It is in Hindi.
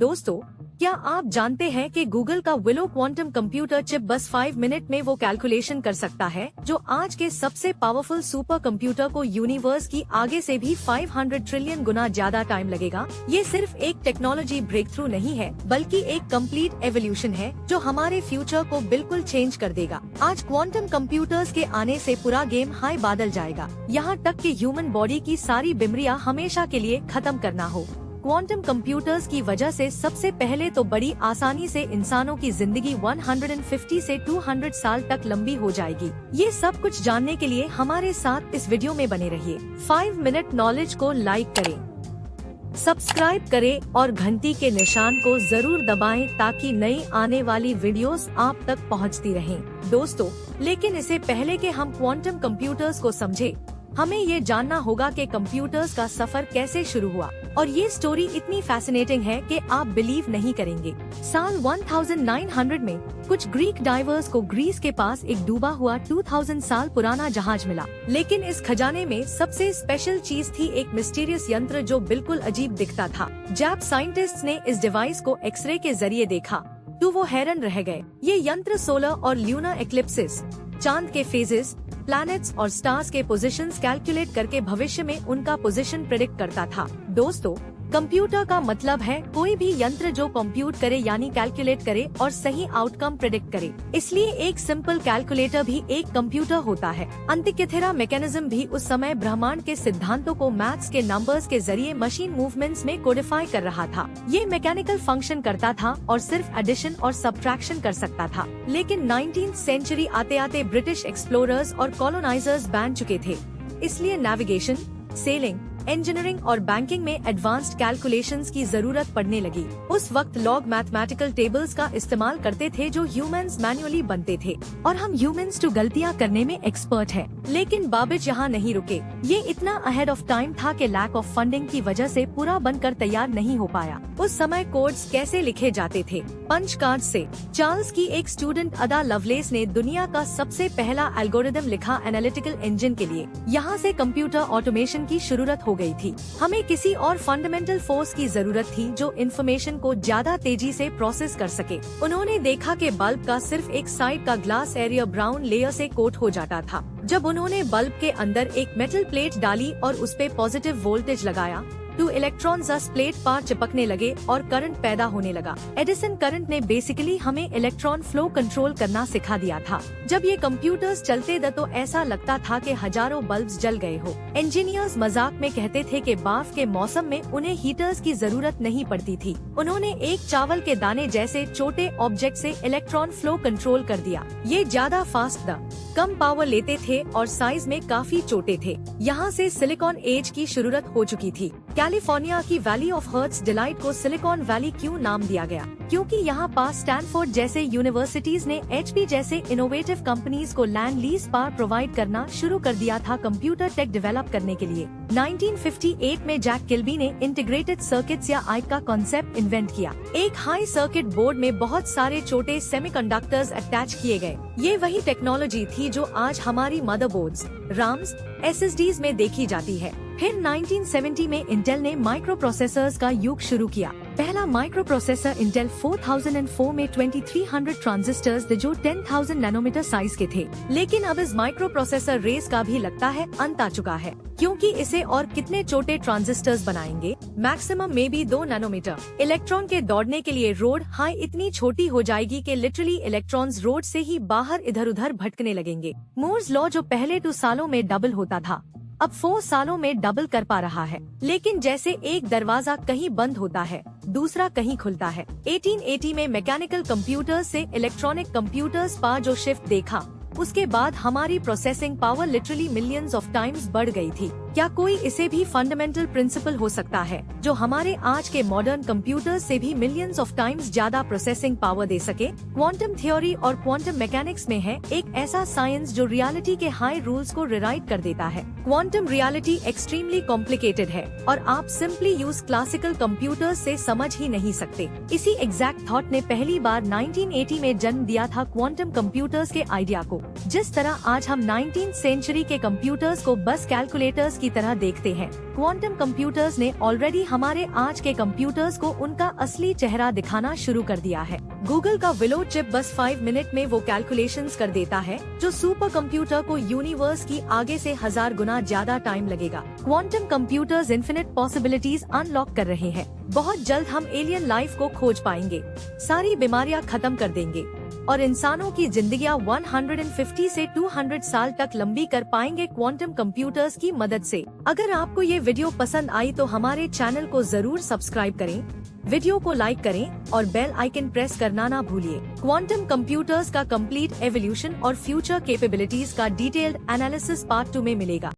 दोस्तों, क्या आप जानते हैं कि गूगल का विलो क्वांटम कंप्यूटर चिप बस 5 मिनट में वो कैलकुलेशन कर सकता है जो आज के सबसे पावरफुल सुपर कंप्यूटर को यूनिवर्स की आगे से भी 500 ट्रिलियन गुना ज्यादा टाइम लगेगा। ये सिर्फ एक टेक्नोलॉजी ब्रेक थ्रू नहीं है, बल्कि एक कंप्लीट एवोल्यूशन है जो हमारे फ्यूचर को बिल्कुल चेंज कर देगा। आज क्वांटम कंप्यूटर्स के आने से पूरा गेम हाई बादल जाएगा, यहाँ तक कि ह्यूमन बॉडी की सारी बीमारियां हमेशा के लिए खत्म करना हो। क्वांटम कंप्यूटर्स की वजह से सबसे पहले तो बड़ी आसानी से इंसानों की जिंदगी 150 से 200 साल तक लंबी हो जाएगी। ये सब कुछ जानने के लिए हमारे साथ इस वीडियो में बने रहिए। 5 मिनट नॉलेज को लाइक करें, सब्सक्राइब करें और घंटी के निशान को जरूर दबाएं ताकि नई आने वाली वीडियोस आप तक पहुंचती रहें। दोस्तों, लेकिन इससे पहले कि हम क्वांटम कंप्यूटर्स को समझें, हमें ये जानना होगा कि कंप्यूटर्स का सफर कैसे शुरू हुआ। और ये स्टोरी इतनी फैसिनेटिंग है कि आप बिलीव नहीं करेंगे। साल 1900 में कुछ ग्रीक डाइवर्स को ग्रीस के पास एक डूबा हुआ 2000 साल पुराना जहाज मिला। लेकिन इस खजाने में सबसे स्पेशल चीज थी एक मिस्टीरियस यंत्र जो बिल्कुल अजीब दिखता था। जब साइंटिस्ट्स ने इस डिवाइस को एक्सरे के जरिए देखा तो वो हैरान रह गए। ये यंत्र सोलर और ल्यूनर एक्लिप्सिस, चांद के फेजेस, प्लैनेट्स और स्टार्स के पोजीशंस कैलकुलेट करके भविष्य में उनका पोजीशन प्रेडिक्ट करता था। दोस्तों, कंप्यूटर का मतलब है कोई भी यंत्र जो कंप्यूट करे यानी कैलकुलेट करे और सही आउटकम प्रेडिक्ट करे। इसलिए एक सिंपल कैलकुलेटर भी एक कंप्यूटर होता है। अंतिक्यथेरा मैकेनिज्म भी उस समय ब्रह्मांड के सिद्धांतों को मैथ्स के नंबर्स के जरिए मशीन मूवमेंट्स में कोडिफाई कर रहा था। ये मैकेनिकल फंक्शन करता था और सिर्फ एडिशन और सब्ट्रैक्शन कर सकता था। लेकिन 19th सेंचुरी आते आते ब्रिटिश एक्सप्लोरर्स और कॉलोनाइजर्स बन चुके थे, इसलिए नेविगेशन, सेलिंग, इंजीनियरिंग और बैंकिंग में एडवांस्ड कैलकुलेशंस की जरूरत पड़ने लगी। उस वक्त लोग मैथमेटिकल टेबल्स का इस्तेमाल करते थे जो ह्यूमंस मैन्युअली बनते थे, और हम ह्यूमंस तो गलतियां करने में एक्सपर्ट हैं। लेकिन बाबिज यहाँ नहीं रुके। ये इतना अहेड ऑफ टाइम था कि लैक ऑफ फंडिंग की वजह से पूरा बनकर तैयार नहीं हो पाया। उस समय कोड्स कैसे लिखे जाते थे? पंच कार्ड से। चार्ल्स की एक स्टूडेंट अदा लवलेस ने दुनिया का सबसे पहला एल्गोरिदम लिखा एनालिटिकल इंजन के लिए। यहाँ से कंप्यूटर ऑटोमेशन की शुरुआत हो गई थी। हमें किसी और फंडामेंटल फोर्स की जरूरत थी जो इंफॉर्मेशन को ज्यादा तेजी से प्रोसेस कर सके। उन्होंने देखा कि बल्ब का सिर्फ एक साइड का ग्लास एरिया ब्राउन लेयर से कोट हो जाता था। जब उन्होंने बल्ब के अंदर एक मेटल प्लेट डाली और उस पे पॉजिटिव वोल्टेज लगाया तो इलेक्ट्रॉन्स उस प्लेट पर चिपकने लगे और करंट पैदा होने लगा। एडिसन करंट ने बेसिकली हमें इलेक्ट्रॉन फ्लो कंट्रोल करना सिखा दिया था। जब ये कंप्यूटर्स चलते थे तो ऐसा लगता था कि हजारों बल्ब्स जल गए हो। इंजीनियर्स मजाक में कहते थे कि बाफ के मौसम में उन्हें हीटर्स की जरूरत नहीं पड़ती थी। उन्होंने एक चावल के दाने जैसे छोटे ऑब्जेक्ट से इलेक्ट्रॉन फ्लो कंट्रोल कर दिया। ये ज्यादा फास्ट था, कम पावर लेते थे और साइज में काफी छोटे थे। यहाँ से सिलिकॉन एज की शुरुआत हो चुकी थी। कैलिफोर्निया की वैली ऑफ हर्ट्स डिलाइट को सिलिकॉन वैली क्यों नाम दिया गया? क्योंकि यहाँ पास स्टैनफोर्ड जैसे यूनिवर्सिटीज ने HP जैसे इनोवेटिव कंपनीज को लैंड लीज पर प्रोवाइड करना शुरू कर दिया था कंप्यूटर टेक डेवलप करने के लिए। 1958 में जैक किल्बी ने इंटीग्रेटेड सर्किट्स या आईसी का कॉन्सेप्ट इन्वेंट किया। एक हाई सर्किट बोर्ड में बहुत सारे छोटे सेमीकंडक्टर्स अटैच किए गए। ये वही टेक्नोलॉजी थी जो आज हमारी मदरबोर्ड्स, राम्स, SSDs में देखी जाती है। फिर 1970 में इंटेल ने माइक्रो प्रोसेसर्स का युग शुरू किया। पहला माइक्रो प्रोसेसर इंटेल 4004 में 2300 ट्रांजिस्टर्स थे जो 10,000 नैनोमीटर साइज के थे। लेकिन अब इस माइक्रो प्रोसेसर रेस का भी लगता है अंत आ चुका है, क्योंकि इसे और कितने छोटे ट्रांजिस्टर्स बनाएंगे? मैक्सिमम में भी 2 नैनोमीटर। इलेक्ट्रॉन के दौड़ने के लिए रोड हाई इतनी छोटी हो जाएगी कि लिटरली इलेक्ट्रॉन्स रोड से ही बाहर इधर उधर भटकने लगेंगे। मूर्स लॉ जो पहले 2 सालों में डबल होता था, अब 4 सालों में डबल कर पा रहा है। लेकिन जैसे एक दरवाजा कहीं बंद होता है, दूसरा कहीं खुलता है। 1880 में मैकेनिकल कंप्यूटर्स से इलेक्ट्रॉनिक कंप्यूटर्स पर जो शिफ्ट देखा, उसके बाद हमारी processing power literally millions of times बढ़ गई थी। क्या कोई इसे भी फंडामेंटल प्रिंसिपल हो सकता है जो हमारे आज के मॉडर्न कंप्यूटर्स से भी मिलियंस ऑफ टाइम्स ज्यादा प्रोसेसिंग पावर दे सके? क्वांटम थ्योरी और क्वांटम मैकेनिक्स में है एक ऐसा साइंस जो रियलिटी के हाई रूल्स को रिराइट कर देता है। क्वांटम रियलिटी एक्सट्रीमली कॉम्प्लिकेटेड है और आप सिंपली यूज क्लासिकल कंप्यूटर्स से समझ ही नहीं सकते। इसी एग्जैक्ट थॉट ने पहली बार 1980 में जन्म दिया था क्वांटम कंप्यूटर्स के आइडिया को। जिस तरह आज हम 19th सेंचुरी के कंप्यूटर्स को बस कैलकुलेटर्स की तरह देखते हैं। क्वांटम कंप्यूटर्स ने ऑलरेडी हमारे आज के कंप्यूटर्स को उनका असली चेहरा दिखाना शुरू कर दिया है। गूगल का विलो चिप बस 5 मिनट में वो कैलकुलेशंस कर देता है जो सुपर कंप्यूटर को यूनिवर्स की आगे से 1000 गुना ज्यादा टाइम लगेगा। Quantum computers infinite possibilities unlock कर रहे हैं। बहुत जल्द हम एलियन लाइफ को खोज पाएंगे, सारी बीमारियां खत्म कर देंगे और इंसानों की जिंदगियां 150 से 200 साल तक लंबी कर पाएंगे क्वांटम कंप्यूटर्स की मदद से। अगर आपको ये वीडियो पसंद आई तो हमारे चैनल को जरूर सब्सक्राइब करें, वीडियो को लाइक करें और बेल आइकन प्रेस करना ना भूलिए। क्वांटम कंप्यूटर्स का कंप्लीट एवोल्यूशन और फ्यूचर कैपेबिलिटीज का डिटेल्ड एनालिसिस पार्ट 2 में मिलेगा।